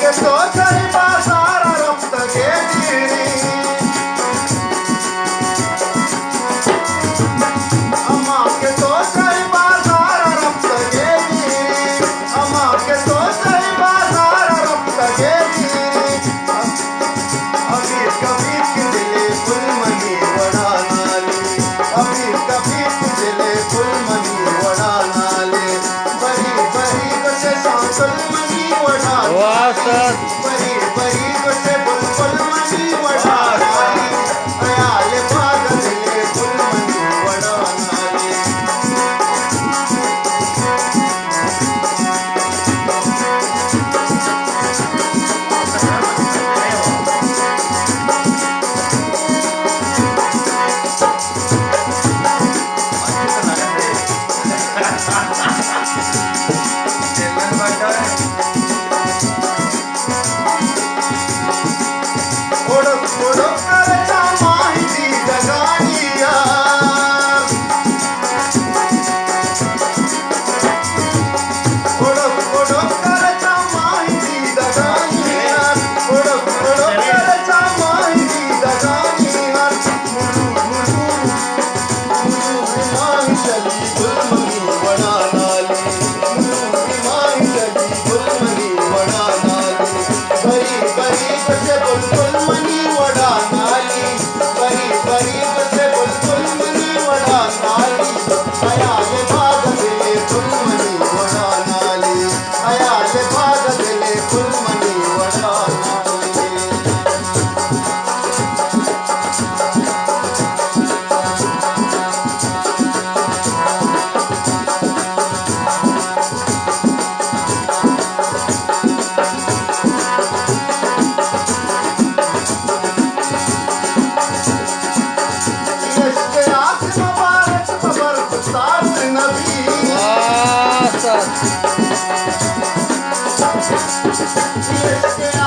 घेतो गरिबा सारा रक्त घेती अम्मा घेतो गरिबा सारा रक्त घेती अम्मा घेतो गरिबा सारा रक्त घेती अभी कभी दिले फुलमणी वडा नाली अभी कभी दिले फुलमणी वडा नाले बरी बरी कसे फुलमणी वडा बरी बरी कसे फुलमणी वडा नाली अयाले भाग दिले फुलमणी वडा नाले ओळख ओळख करायचा माहिती जगानिया ओळख ओळख करायचा माहिती जगानिया ओळख ओळख करायचा माहिती जगानिया माहिती फुलमणी वडा नाली माहिती फुलमणी वडा नाली बरी बरी कसे फुलमणी वडा नाली बरी बरी कसे फुलमणी वडा नाली अयाले भाग दिले फुलमणी वडा नाली अयाले भाग दिले फुलमणी वडा नाली इसके आँख मुबारक खबर गुस्तार नबी इसके